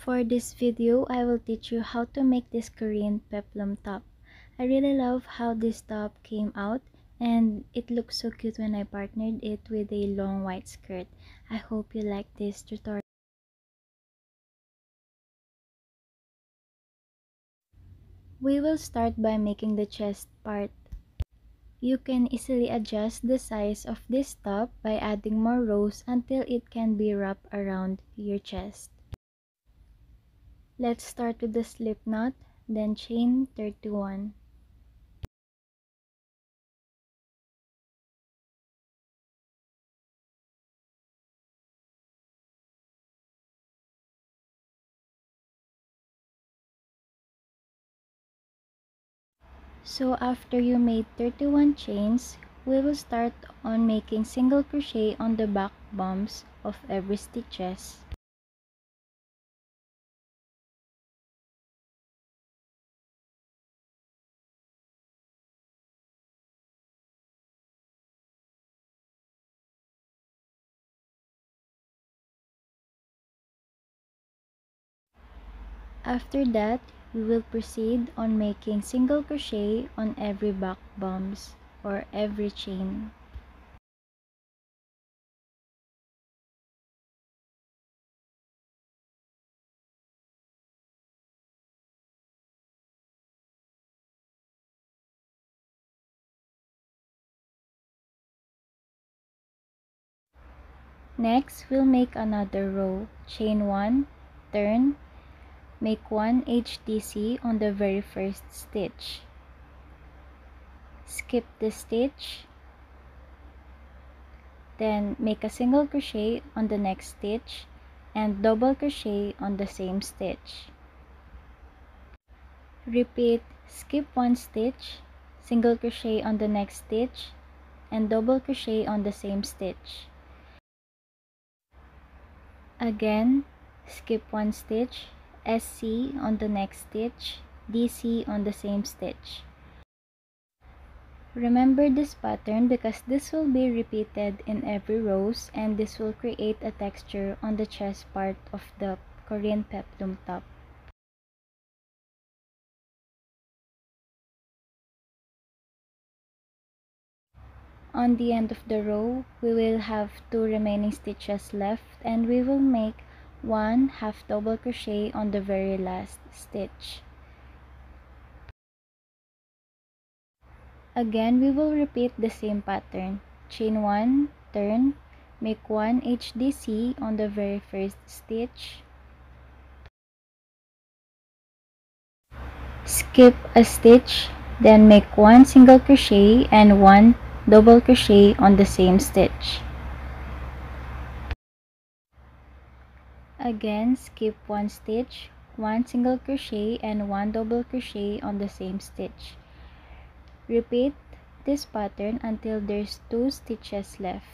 For this video, I will teach you how to make this Corrine Peplum top. I really love how this top came out and it looks so cute when I partnered it with a long white skirt. I hope you like this tutorial. We will start by making the chest part. You can easily adjust the size of this top by adding more rows until it can be wrapped around your chest. Let's start with the slip knot, then chain 31. So after you made 31 chains, we will start on making single crochet on the back bumps of every stitches. After that, we will proceed on making single crochet on every back bumps or every chain. Next, we'll make another row. Chain 1, turn, make 1 HDC on the very first stitch. Skip the stitch, then make a single crochet on the next stitch and double crochet on the same stitch. Repeat, skip one stitch, single crochet on the next stitch and double crochet on the same stitch. Again, skip one stitch, SC on the next stitch, DC on the same stitch. Remember this pattern because this will be repeated in every rows and this will create a texture on the chest part of the Corrine Peplum top. On the end of the row, we will have 2 remaining stitches left and we will make 1 half double crochet on the very last stitch. Again, we will repeat the same pattern. Chain 1, turn, make 1 HDC on the very first stitch. Skip a stitch, then make 1 single crochet and 1 double crochet on the same stitch. Again, skip 1 stitch, 1 single crochet and 1 double crochet on the same stitch. Repeat this pattern until there's 2 stitches left.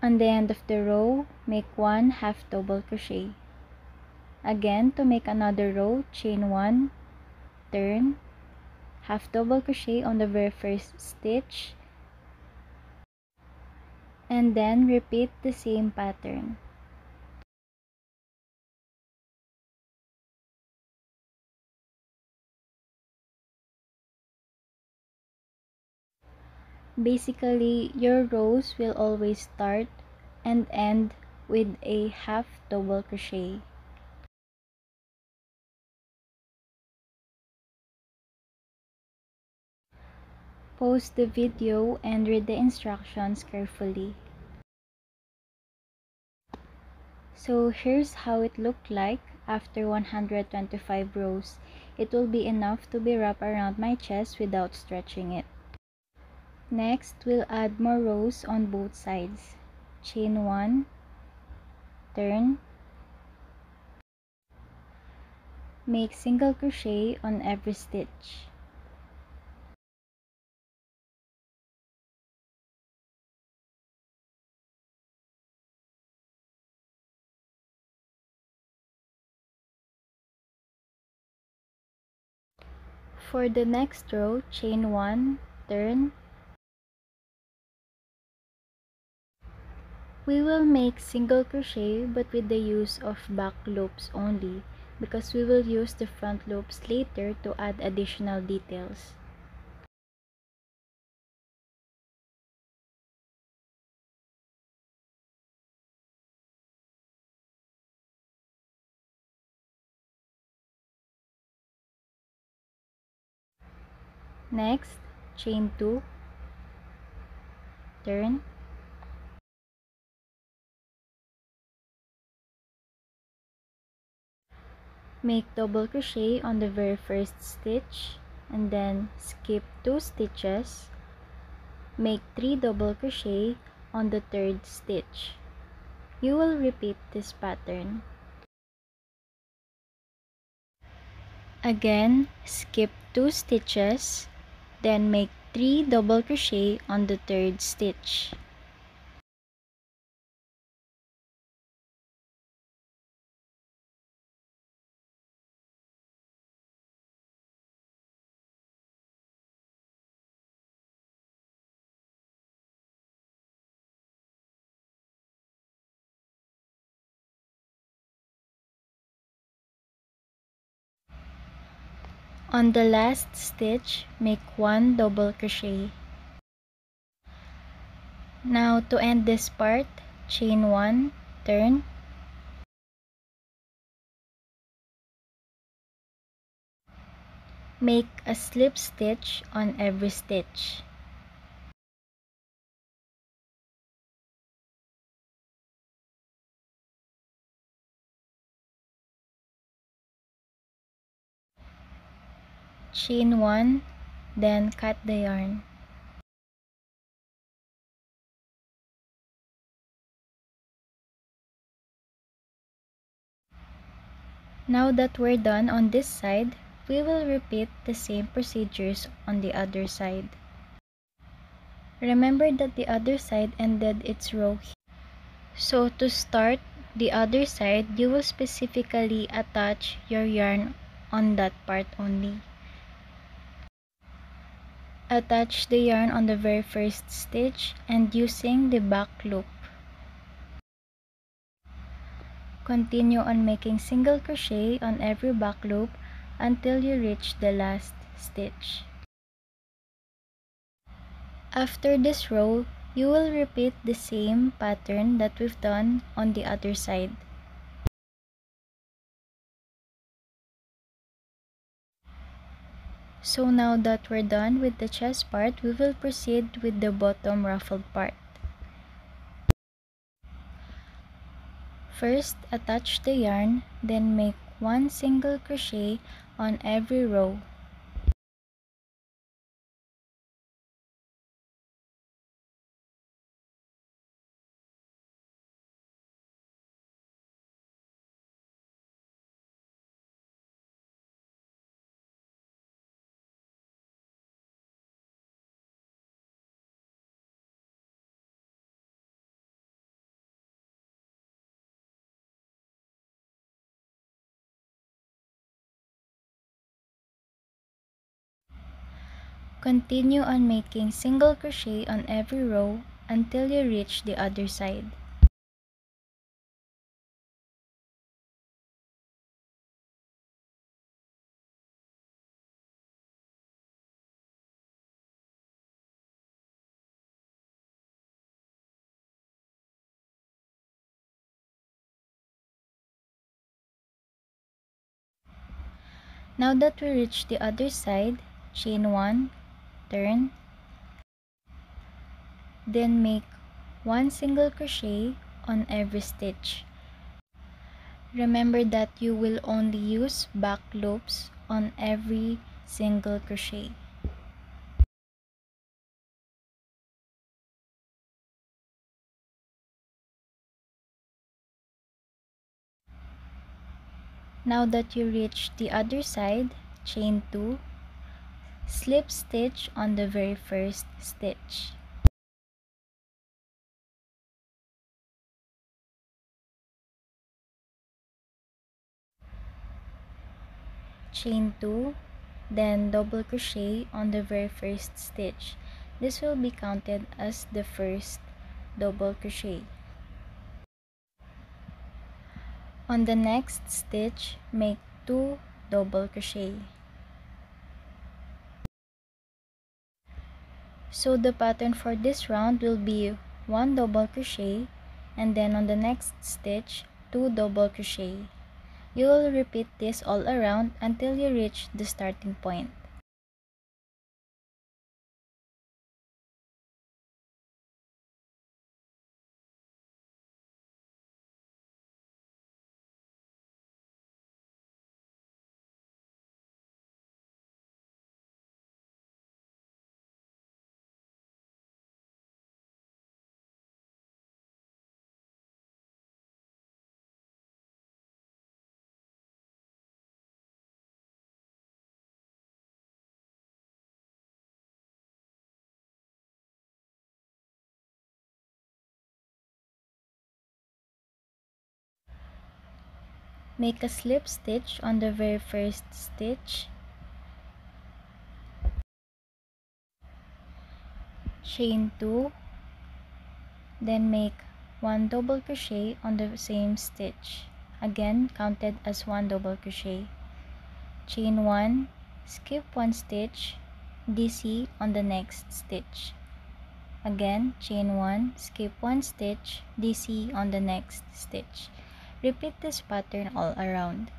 On the end of the row, make 1 half double crochet. Again, to make another row, chain 1, turn, half double crochet on the very first stitch, and then repeat the same pattern. Basically, your rows will always start and end with a half double crochet. Pause the video and read the instructions carefully. So here's how it looked like after 125 rows. It will be enough to be wrapped around my chest without stretching it. Next, we'll add more rows on both sides. Chain 1, turn, make single crochet on every stitch. For the next row, chain 1, turn. We will make single crochet but with the use of back loops only because we will use the front loops later to add additional details. Next, chain 2, turn. Make double crochet on the very first stitch and then skip 2 stitches. Make 3 double crochet on the third stitch. You will repeat this pattern. Again, skip 2 stitches, then make 3 double crochet on the third stitch. On the last stitch, make 1 double crochet. Now to end this part, chain 1, turn. Make a slip stitch on every stitch. Chain 1, then cut the yarn. Now that we're done on this side, we will repeat the same procedures on the other side. Remember that the other side ended its row. So to start the other side, you will specifically attach your yarn on that part only. Attach the yarn on the very first stitch and using the back loop. Continue on making single crochet on every back loop until you reach the last stitch. After this row, you will repeat the same pattern that we've done on the other side. So now that we're done with the chest part, we will proceed with the bottom ruffled part. First, attach the yarn, then make 1 single crochet on every row. Continue on making single crochet on every row until you reach the other side. Now that we reach the other side, chain 1, turn, then make 1 single crochet on every stitch. Remember that you will only use back loops on every single crochet. Now that you reach the other side, chain 2, slip stitch on the very first stitch. Chain 2, then double crochet on the very first stitch. This will be counted as the first double crochet. On the next stitch, make 2 double crochet. So the pattern for this round will be 1 double crochet, and then on the next stitch, 2 double crochet. You will repeat this all around until you reach the starting point. Make a slip stitch on the very first stitch. Chain 2, then make 1 double crochet on the same stitch. Again, counted as 1 double crochet. Chain 1, skip 1 stitch, DC on the next stitch. Again, chain 1, skip 1 stitch, DC on the next stitch. Repeat this pattern all around.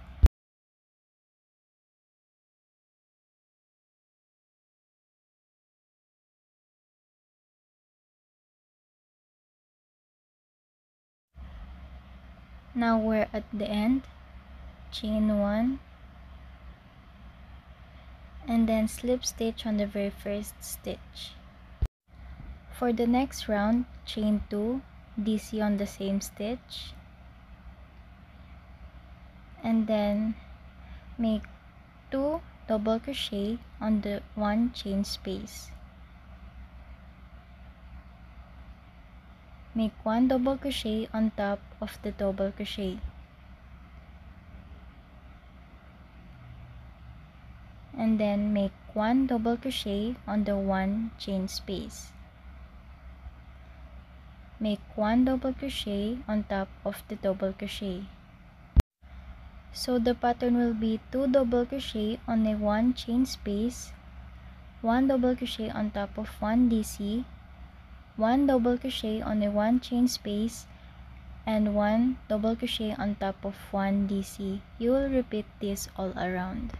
Now we're at the end. Chain 1, and then slip stitch on the very first stitch. For the next round, chain 2, DC on the same stitch, and then make 2 double crochet on the 1 chain space. Make 1 double crochet on top of the double crochet. And then make 1 double crochet on the 1 chain space. Make 1 double crochet on top of the double crochet. So the pattern will be 2 double crochet on a 1 chain space, 1 double crochet on top of 1 DC, 1 double crochet on a 1 chain space, and 1 double crochet on top of 1 DC. You will repeat this all around.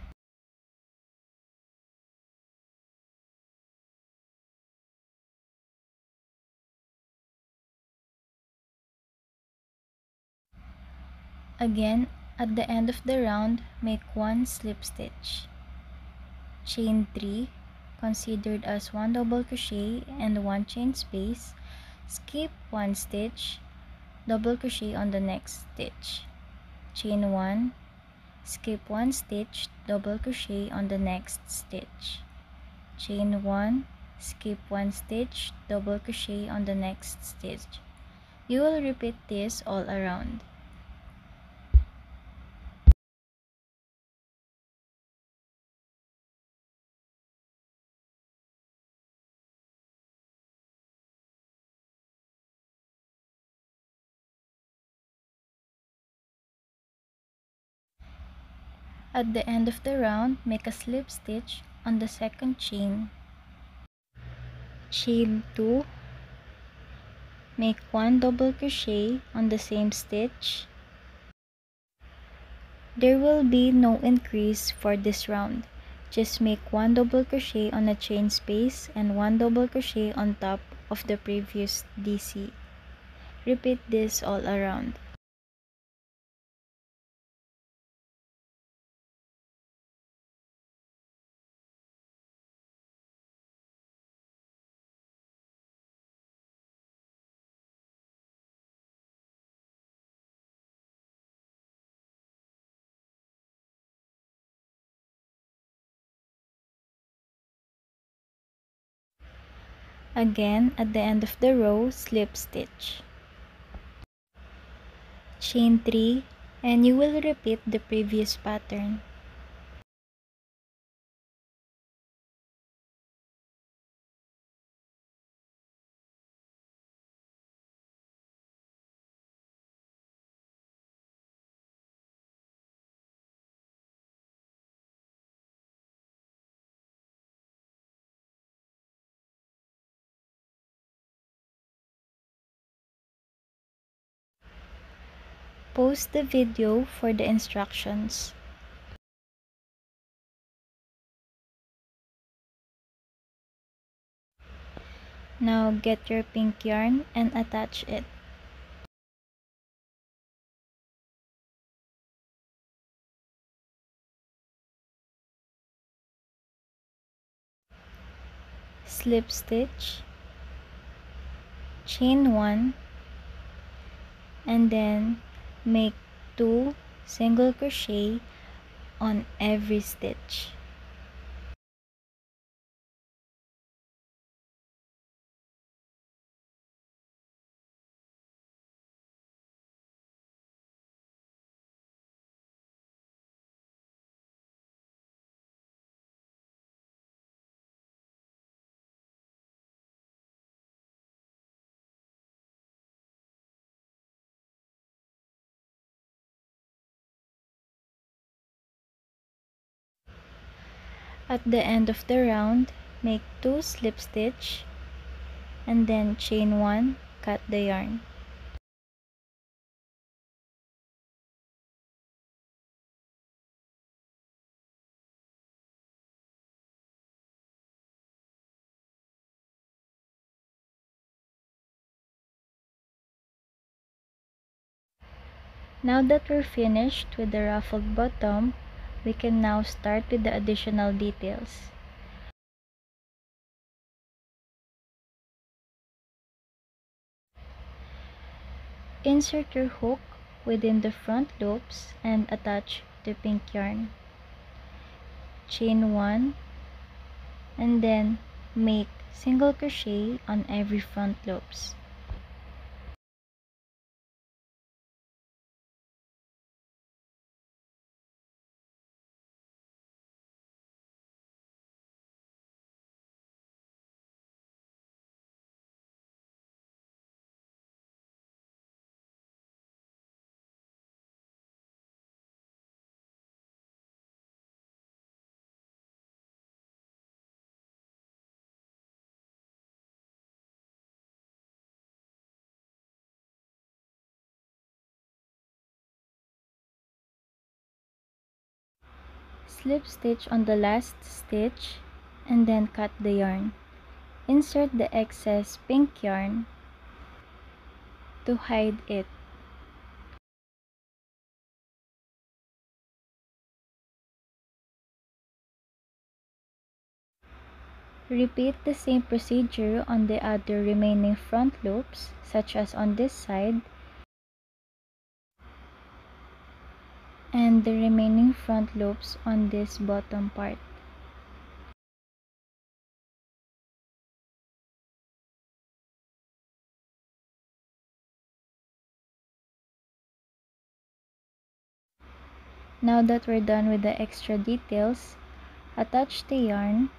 Again, at the end of the round, make 1 slip stitch. Chain 3, considered as 1 double crochet and 1 chain space, skip 1 stitch, double crochet on the next stitch. Chain 1, skip 1 stitch, double crochet on the next stitch. Chain 1, skip 1 stitch, double crochet on the next stitch. You will repeat this all around. At the end of the round, make a slip stitch on the second chain. Chain 2, make 1 double crochet on the same stitch. There will be no increase for this round. Just make 1 double crochet on a chain space and 1 double crochet on top of the previous DC. Repeat this all around. Again, at the end of the row, slip stitch. Chain 3, and you will repeat the previous pattern. Pause the video for the instructions. Now get your pink yarn and attach it. Slip stitch, chain 1, and then make 2 single crochet on every stitch. At the end of the round, make 2 slip stitch and then chain 1, cut the yarn. Now that we're finished with the ruffled bottom, we can now start with the additional details. Insert your hook within the front loops and attach the pink yarn. Chain 1 and then make single crochet on every front loops. Slip stitch on the last stitch and then cut the yarn. Insert the excess pink yarn to hide it. Repeat the same procedure on the other remaining front loops, such as on this side and the remaining front loops on this bottom part. Now that we're done with the extra details, attach the yarn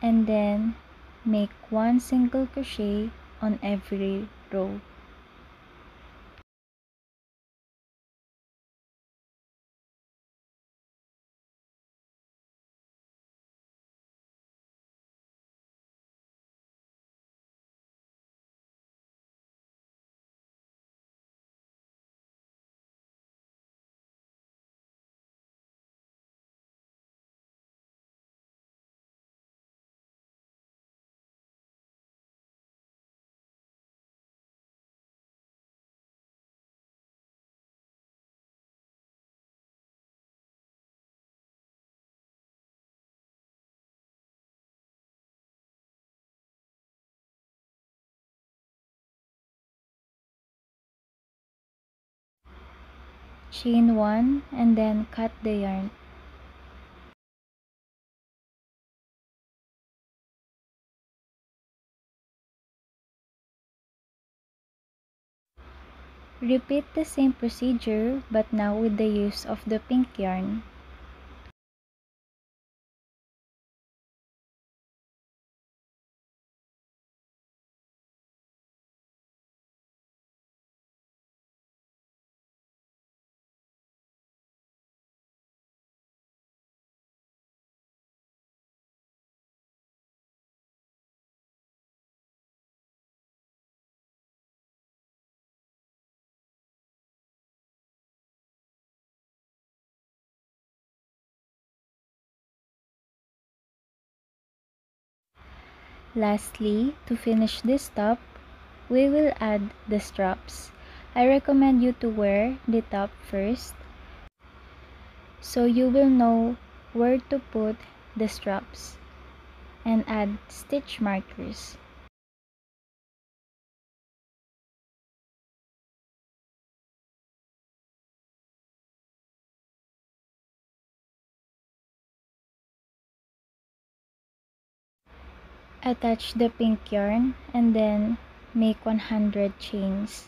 and then make 1 single crochet on every row. Chain 1 and then cut the yarn. Repeat the same procedure but now with the use of the pink yarn. Lastly, to finish this top, we will add the straps. I recommend you to wear the top first so you will know where to put the straps and add stitch markers. Attach the pink yarn and then make 100 chains.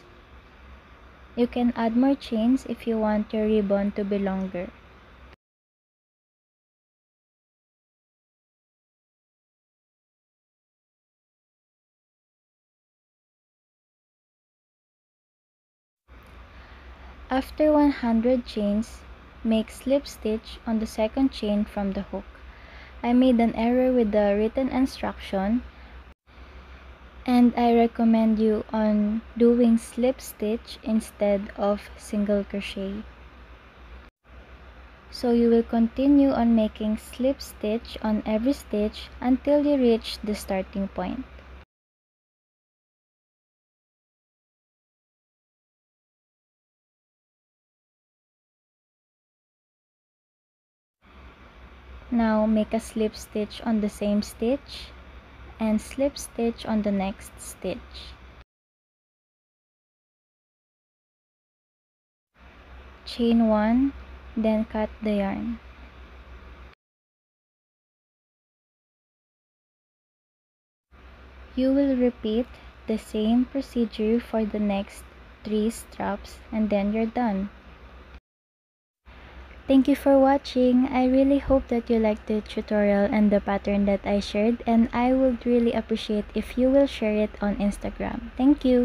You can add more chains if you want your ribbon to be longer. After 100 chains, make slip stitch on the second chain from the hook. I made an error with the written instruction and I recommend you on doing slip stitch instead of single crochet. So you will continue on making slip stitch on every stitch until you reach the starting point. Now make a slip stitch on the same stitch and slip stitch on the next stitch. Chain 1, then cut the yarn. You will repeat the same procedure for the next 3 straps and then you're done. Thank you for watching. I really hope that you liked the tutorial and the pattern that I shared, and I would really appreciate if you will share it on Instagram. Thank you.